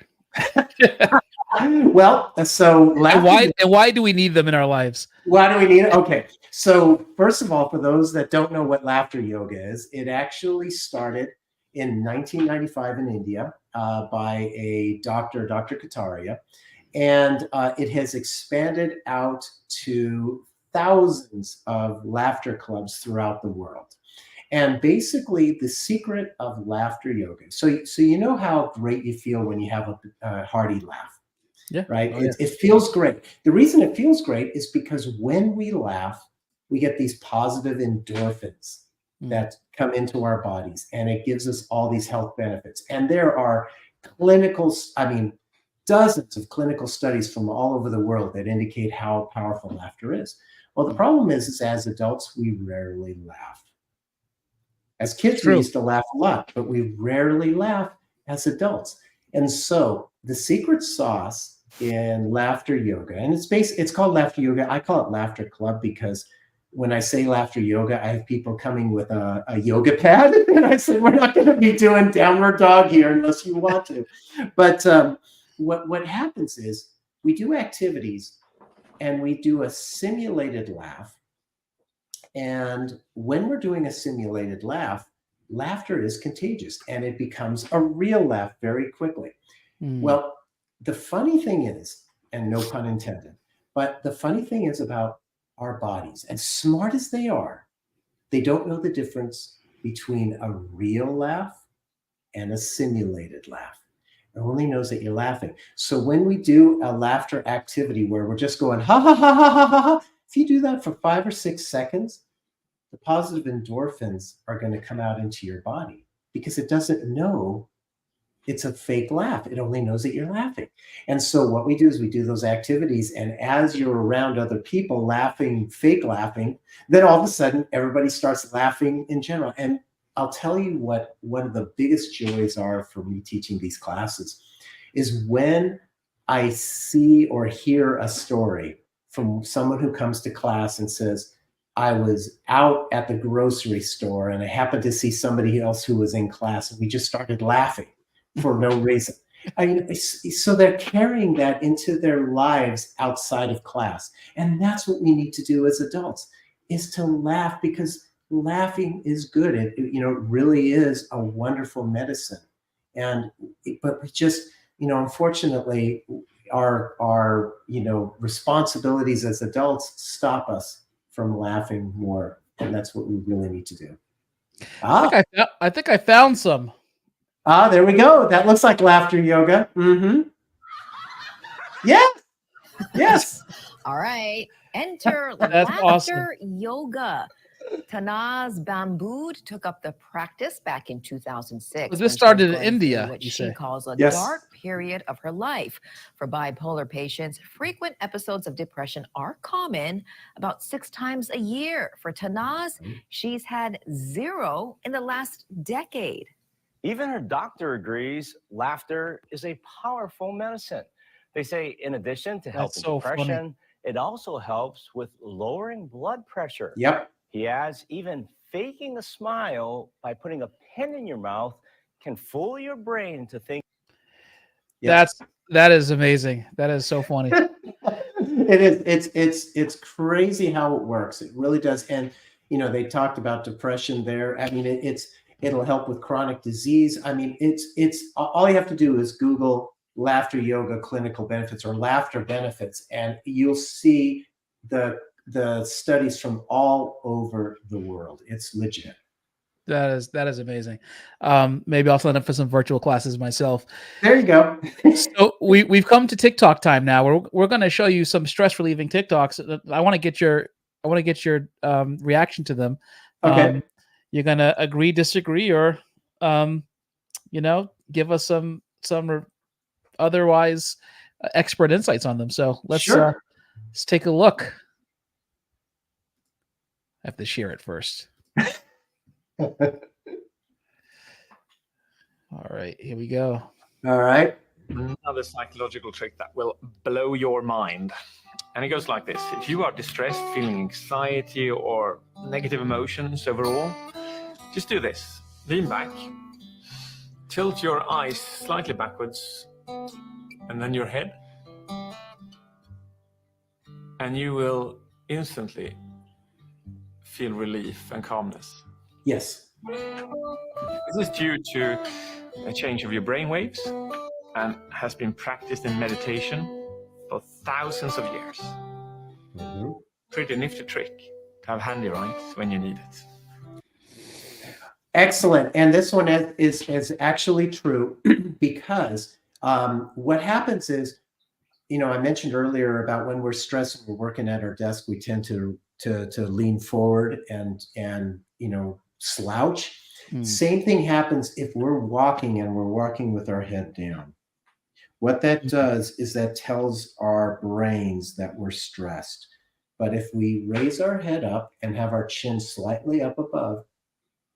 Well, so and laughter. why and why do we need them in our lives? Why do we need it? Okay. So, first of all, for those that don't know what laughter yoga is, it actually started in 1995 in India by a doctor, Dr. Kataria. And it has expanded out to thousands of laughter clubs throughout the world. And basically, the secret of laughter yoga. So you know how great you feel when you have a hearty laugh, Yeah. right? Oh yeah. It feels great. The reason it feels great is because when we laugh, we get these positive endorphins Mm, that come into our bodies, and it gives us all these health benefits. And there are clinical, I mean, dozens of clinical studies from all over the world that indicate how powerful laughter is. Well, the mm. problem is as adults, we rarely laugh. As It's kids, we true. used to laugh a lot, but we rarely laugh as adults. And so the secret sauce in laughter yoga, and it's called laughter yoga. I call it laughter club because when I say laughter yoga, I have people coming with a yoga pad, and I say we're not going to be doing downward dog here unless you want to. But what happens is we do activities and we do a simulated laugh, and when we're doing a simulated laugh, laughter is contagious and it becomes a real laugh very quickly. Mm, Well, the funny thing is, and no pun intended, but the funny thing is about our bodies, as smart as they don't know the difference between a real laugh and a simulated laugh. It only knows that you're laughing. So when we do a laughter activity where we're just going ha ha ha ha ha ha, if you do that for 5 or 6 seconds, the positive endorphins are going to come out into your body because it doesn't know it's a fake laugh. It only knows that you're laughing. And so what we do is we do those activities. And as you're around other people laughing, fake laughing, then all of a sudden everybody starts laughing in general. And I'll tell you what one of the biggest joys are for me teaching these classes is when I see or hear a story from someone who comes to class and says, I was out at the grocery store and I happened to see somebody else who was in class and we just started laughing for no reason. I mean, so they're carrying that into their lives outside of class. And that's what we need to do as adults is to laugh because laughing is good. It really is a wonderful medicine. And but we just, unfortunately, our responsibilities as adults stop us from laughing more, and that's what we really need to do. Ah, I think I found some. there we go. That looks like laughter yoga. Mm-hmm. Yes, yes. All right. Enter That's awesome. laughter yoga. Tanaz Bambood took up the practice back in 2006. This when she started was in going through India, what you she say? calls a Yes. dark period of her life. For bipolar patients, frequent episodes of depression are common, about 6 times a year. For Tanaz, she's had 0 in the last decade. Even her doctor agrees laughter is a powerful medicine. They say, in addition to helping so funny. depression, it also helps with lowering blood pressure. Yep. He adds, even faking a smile by putting a pen in your mouth can fool your brain to think. Yep. That is amazing. That is so funny. It is. It's crazy how it works. It really does. And they talked about depression there. I mean, it'll help with chronic disease. I mean, it's all you have to do is Google laughter yoga clinical benefits or laughter benefits, and you'll see the studies from all over the world. It's legit. That is amazing. Maybe I'll sign up for some virtual classes myself. There you go. So we've come to TikTok time now. We're going to show you some stress relieving TikToks. I want to get your reaction to them. Okay. You're going to agree, disagree, or give us some otherwise expert insights on them. So let's take a look. I have to share it first. All right, here we go. All right. Another psychological trick that will blow your mind. And it goes like this. If you are distressed, feeling anxiety or negative emotions overall, just do this. Lean back. Tilt your eyes slightly backwards. And then your head. And you will instantly feel relief and calmness. Yes. This is due to a change of your brain waves and has been practiced in meditation for thousands of years. Mm-hmm. Pretty nifty trick to have handy, right, when you need it. Excellent. And this one is actually true because what happens is, I mentioned earlier about when we're stressed and we're working at our desk, we tend to lean forward and slouch. Same thing happens if we're walking and we're walking with our head down. What that does is that tells our brains that we're stressed. But if we raise our head up and have our chin slightly up above,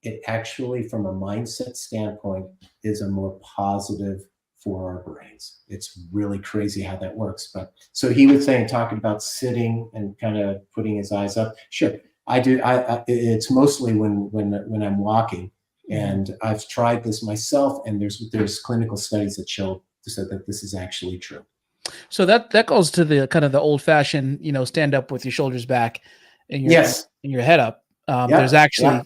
it actually, from a mindset standpoint, is a more positive for our brains. It's really crazy how that works. But so he was saying, talking about sitting and kind of putting his eyes up. Sure, I do. It's mostly when I'm walking, and I've tried this myself. And there's clinical studies that show that this is actually true. So that goes to the kind of the old fashioned, stand up with your shoulders back and your head up. There's actually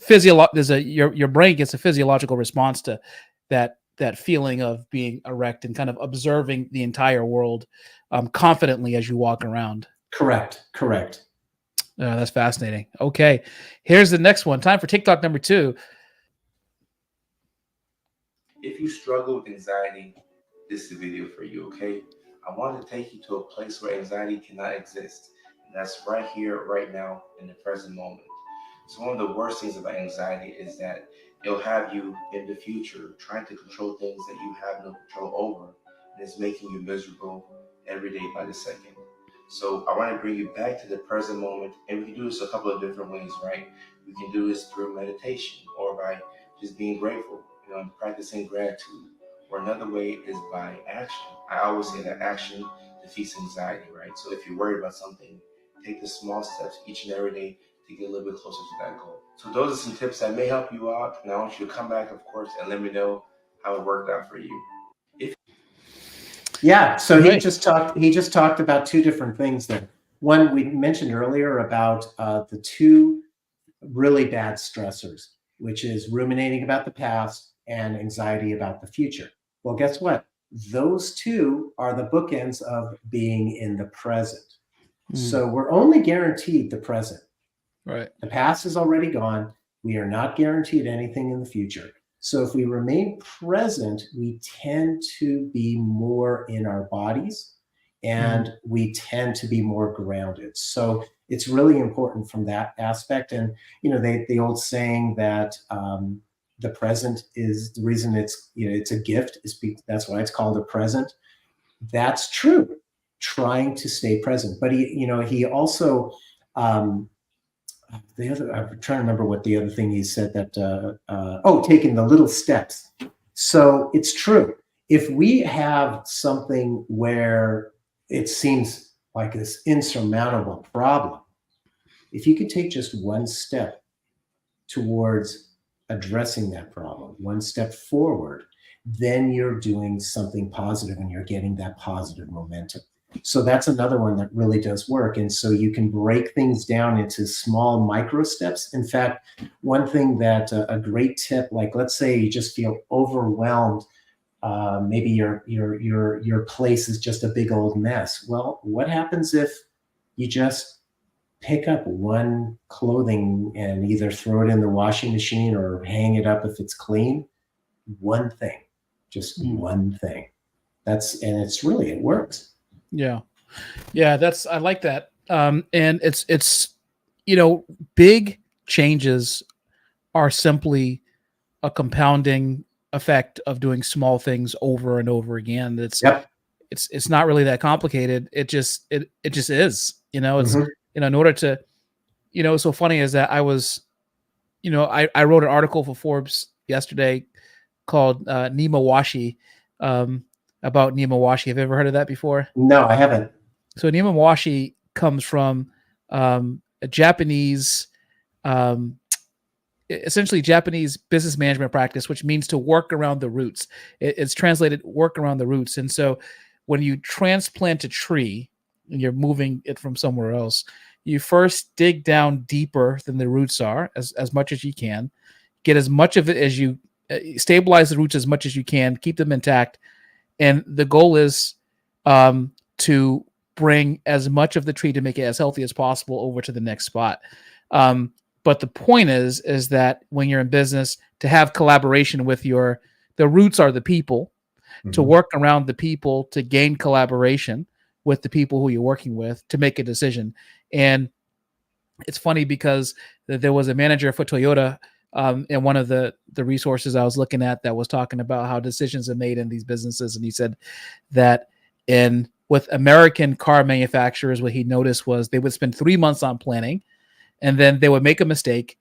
your brain gets a physiological response to that feeling of being erect and kind of observing the entire world confidently as you walk around. Correct. That's fascinating. Okay, here's the next one. Time for TikTok number 2. If you struggle with anxiety, this is the video for you, okay? I want to take you to a place where anxiety cannot exist. And that's right here, right now, in the present moment. So one of the worst things about anxiety is that it'll have you in the future trying to control things that you have no control over. And it's making you miserable every day by the second. So I want to bring you back to the present moment. And we can do this a couple of different ways, right? We can do this through meditation or by just being grateful, practicing gratitude. Or another way is by action. I always say that action defeats anxiety, right? So if you're worried about something, take the small steps each and every day to get a little bit closer to that goal. So those are some tips that may help you out. And I want you to come back, of course, and let me know how it worked out for you. So he just talked about 2 different things there. One, we mentioned earlier about the 2 really bad stressors, which is ruminating about the past and anxiety about the future. Well, guess what? those two are the bookends of being in the present. So we're only guaranteed the present. Right. The past is already gone. We are not guaranteed anything in the future. So if we remain present, we tend to be more in our bodies and we tend to be more grounded. So it's really important from that aspect. And, the old saying that the present is the reason it's a gift, that's why it's called a present. That's true. Trying to stay present. But he also, I'm trying to remember what the other thing he said that, taking the little steps. So it's true. If we have something where it seems like this insurmountable problem, if you could take just one step towards addressing that problem, one step forward, then you're doing something positive and you're getting that positive momentum. So that's another one that really does work. And so you can break things down into small micro steps. In fact, one thing that a great tip, like let's say you just feel overwhelmed, maybe your place is just a big old mess. Well, what happens if you just pick up one clothing and either throw it in the washing machine or hang it up if it's clean? One thing, just one thing. It works. Yeah. I like that. And it's big changes are simply a compounding effect of doing small things over and over again. It's not really that complicated. It just is, it's, in order to, what's so funny is that I was, I wrote an article for Forbes yesterday called Nemawashi, about Nemawashi. Have you ever heard of that before? No, I haven't. So Nemawashi comes from a Japanese, essentially Japanese business management practice, which means to work around the roots. It's translated work around the roots. And so when you transplant a tree and you're moving it from somewhere else, you first dig down deeper than the roots are as much as you can, get as much of it as you stabilize the roots as much as you can, keep them intact. And the goal is to bring as much of the tree to make it as healthy as possible over to the next spot. But the point is that when you're in business, to have collaboration with the roots are the people, to work around the people, to gain collaboration with the people who you're working with, to make a decision. And it's funny because there was a manager for Toyota, and one of the resources I was looking at that was talking about how decisions are made in these businesses. And he said that with American car manufacturers, what he noticed was they would spend 3 months on planning, and then they would make a mistake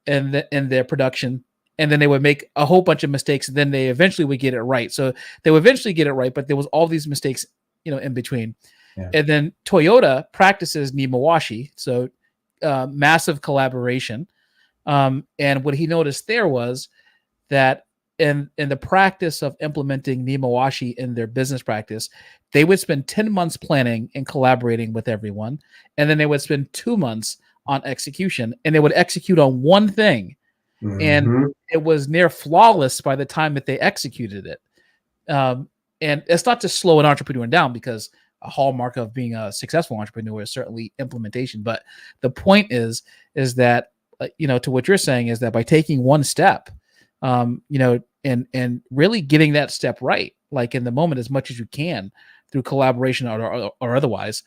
in their production, and then they would make a whole bunch of mistakes, and then they eventually would get it right. So they would eventually get it right, but there was all these mistakes, in between. Yeah. And then Toyota practices Nemawashi, so massive collaboration. And what he noticed there was that in the practice of implementing Nemawashi in their business practice, they would spend 10 months planning and collaborating with everyone. And then they would spend 2 months on execution, and they would execute on one thing. And it was near flawless by the time that they executed it. And it's not to slow an entrepreneur down, because a hallmark of being a successful entrepreneur is certainly implementation. But the point is that, to what you're saying, is that by taking one step, and really getting that step right, like in the moment as much as you can through collaboration or otherwise,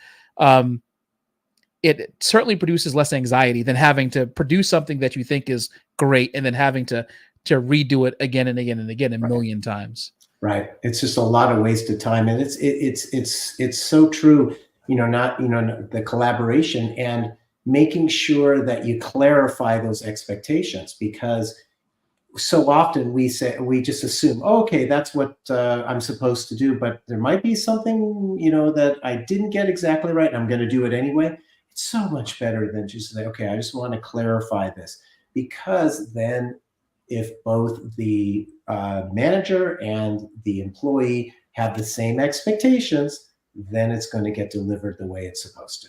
it certainly produces less anxiety than having to produce something that you think is great and then having to redo it again and again and again a million times. Right. It's just a lot of wasted time. And it's so true, the collaboration and making sure that you clarify those expectations, because so often we just assume, okay, that's what I'm supposed to do, but there might be something, that I didn't get exactly right, and I'm going to do it anyway. It's so much better than just say, okay, I just want to clarify this, because then if both the manager and the employee have the same expectations, then it's going to get delivered the way it's supposed to.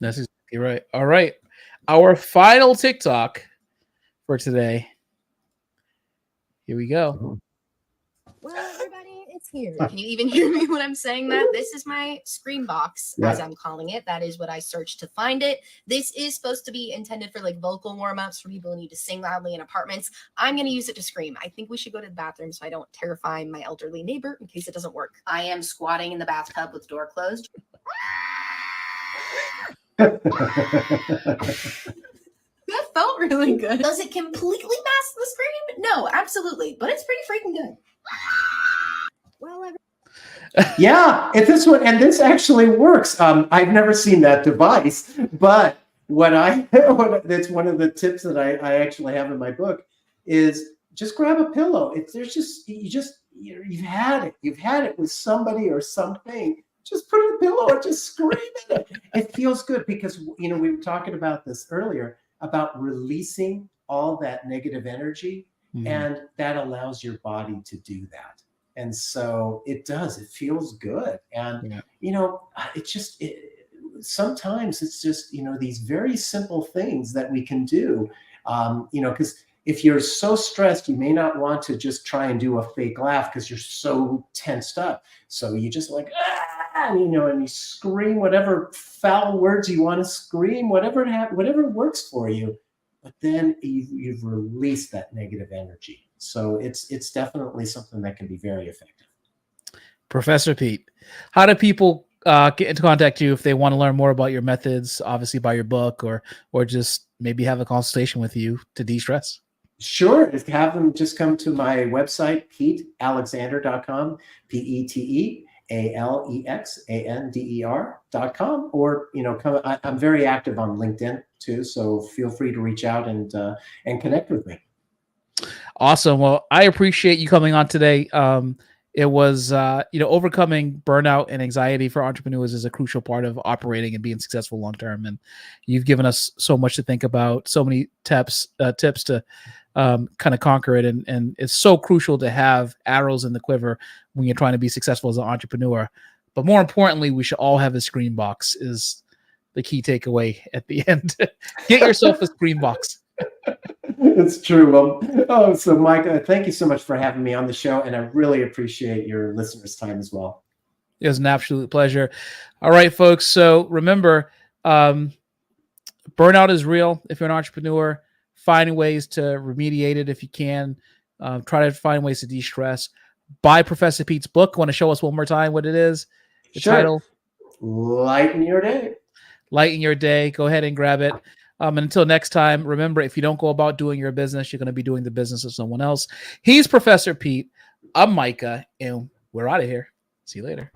That's exactly right. All right. Our final TikTok for today. Here we go. Well, everybody, it's here. Can you even hear me when I'm saying that? This is my scream box, as I'm calling it. That is what I searched to find it. This is supposed to be intended for like vocal warm-ups for people who need to sing loudly in apartments. I'm going to use it to scream. I think we should go to the bathroom so I don't terrify my elderly neighbor in case it doesn't work. I am squatting in the bathtub with the door closed. That felt really good. Does it completely mask the scream? No, absolutely. But it's pretty freaking good. Well, Yeah, if this one, and this actually works. I've never seen that device, but that's one of the tips that I actually have in my book is just grab a pillow. If there's you've had it with somebody or something, just put a pillow and just scream at it. It feels good because, we were talking about this earlier about releasing all that negative energy, and that allows your body to do that. And so it does, it feels good. And, sometimes it's just, these very simple things that we can do, because if you're so stressed, you may not want to just try and do a fake laugh because you're so tensed up. So you just like, and you scream whatever foul words you want to scream, whatever works for you. But then you've released that negative energy. So it's definitely something that can be very effective. Professor Pete, how do people get into contact you if they want to learn more about your methods, obviously by your book, or just maybe have a consultation with you to de-stress? Sure. Have them just come to my website, PeteAlexander.com, PeteAlexander.com, or, I'm very active on LinkedIn too. So feel free to reach out and connect with me. Awesome. Well, I appreciate you coming on today. It was, overcoming burnout and anxiety for entrepreneurs is a crucial part of operating and being successful long-term. And you've given us so much to think about, so many tips to kind of conquer it. And it's so crucial to have arrows in the quiver when you're trying to be successful as an entrepreneur. But more importantly, we should all have a screen box is the key takeaway at the end. Get yourself a screen box. It's true. So Mike, thank you so much for having me on the show, and I really appreciate your listeners' time as well. It was an absolute pleasure. All right, folks. So remember, burnout is real. If you're an entrepreneur, find ways to remediate it if you can. Try to find ways to de-stress. Buy Professor Pete's book. Want to show us one more time what it is? The title? Lighten Your Day. Lighten Your Day. Go ahead and grab it. And until next time, remember, if you don't go about doing your business, you're going to be doing the business of someone else. He's Professor Pete. I'm Micah, and we're out of here. See you later.